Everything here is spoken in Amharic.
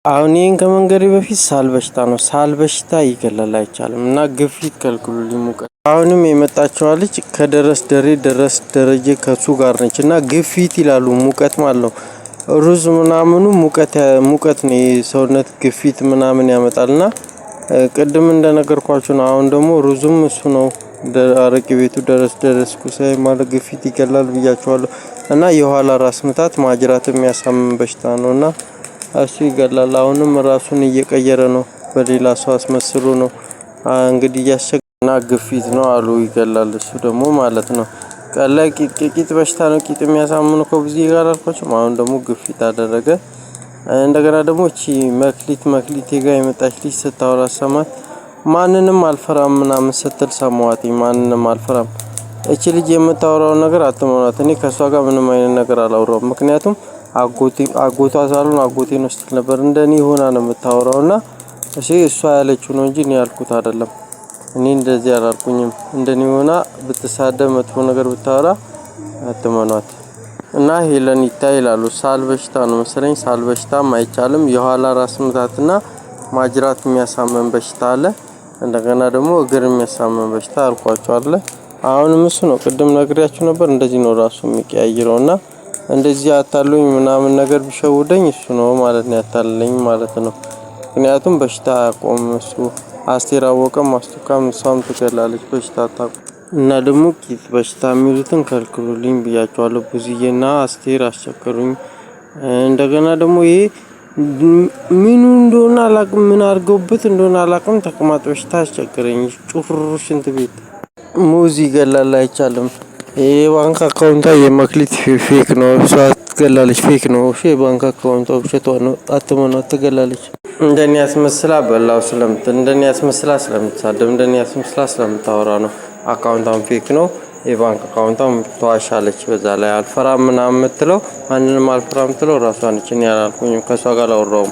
አሁን ይሄን ከመንገሬ በፊት ሳል በሽታ ነው። ሳል በሽታ ይገላል አይቻልም እና ግፊት ከልክሉልኝ ሙቀት። አሁንም የመጣችው ልጅ ከደረስ ደረጀ ከሱ ጋር ነች እና ግፊት ይላሉ ሙቀት ማለት ነው። ሩዝ ምናምኑ ሙቀት ነው የሰውነት ግፊት ምናምን ያመጣልና ቅድም እንደነገርኳችሁ ነው። አሁን ደግሞ ሩዝም እሱ ነው። አረቂ ቤቱ ደረስኩ ሳይ ማለት ግፊት ይገላል ብያችኋለሁ። እና የኋላ ራስ ምታት ማጅራት የሚያሳምም በሽታ ነውና እሱ ይገላል። አሁንም ራሱን እየቀየረ ነው። በሌላ ሰው አስመስሎ ነው እንግዲህ ያስቸገረና ግፊት ነው አሉ ይገላል እሱ ደግሞ ማለት ነው። ቀላይ ቂጥ በሽታ ነው። ቂጥ የሚያሳምኑ ከብዙ ጋር አልኳችሁ። አሁን ደግሞ ግፊት አደረገ። እንደገና ደግሞ እቺ መክሊቴ ጋር የመጣች ልጅ ስታወራ ሰማት። ማንንም አልፈራም ምናምን ስትል ሰማዋት። ማንንም አልፈራም እቺ ልጅ የምታወራው ነገር አትመኗት። እኔ ከሷ ጋር ምንም አይነት ነገር አላወራውም። ምክንያቱም አጎቷ ሳሉን አጎቴ ነው ስትል ነበር። እንደኔ ሆና ነው የምታወራውና እሷ ያለችው ነው እንጂ እኔ ያልኩት አይደለም። እኔ እንደዚህ አላልኩኝም። እንደኔ ሆና ብትሳደብ መጥፎ ነገር ብታወራ አትመኗት። እና ሄለን ይታይላሉ ሳል በሽታ ነው መሰለኝ። ሳል በሽታም አይቻልም። የኋላ ራስ ምታትና ማጅራት የሚያሳመን በሽታ አለ። እንደገና ደግሞ እግር የሚያሳመን በሽታ አልኳችሁ አለ። አሁንም እሱ ነው ቅድም ነግሬያችሁ ነበር። እንደዚህ ነው ራሱ የሚቀያይረውና እንደዚህ አታሉኝ ምናምን ነገር ቢሸውደኝ እሱ ነው ማለት ነው ያታለኝ ማለት ነው። ምክንያቱም በሽታ አያቆም እሱ። አስቴር አወቀም ማስቱካም እሷም ትገላለች በሽታ አታቆም። እና ደግሞ ቂጥ በሽታ የሚሉትን ከልክሉልኝ ብያቸዋለሁ። ብዙዬና አስቴር አስቸገሩኝ። እንደገና ደግሞ ይሄ ምኑ እንደሆነ አላቅም፣ ምን አድርገውበት እንደሆነ አላቅም። ተቅማጥ በሽታ አስቸገረኝ። ጩፍር ሽንት ቤት ሙዝ ይገላል አይቻልም። የባንክ አካውንቷ የመክሊት ፌክ ነው። እሷ ትገላለች። ፌክ ነው። እሺ የባንክ አካውንቷ ውሸቷ ነው። አትመኗት፣ ትገላለች። እንደኔ ያስመስላ በላው እንደኔ ያስመስላ ስለምትሳደብ እንደኔ ያስመስላ ስለምታወራ ነው። አካውንቷም ፌክ ነው። የባንክ አካውንቷም ተዋሻለች። በዛ ላይ አልፈራም ምናምን የምትለው ማንንም አልፈራም የምትለው ራሷ ነች። እኔ አላልኩኝም። ከሷ ጋር አላወራሁም።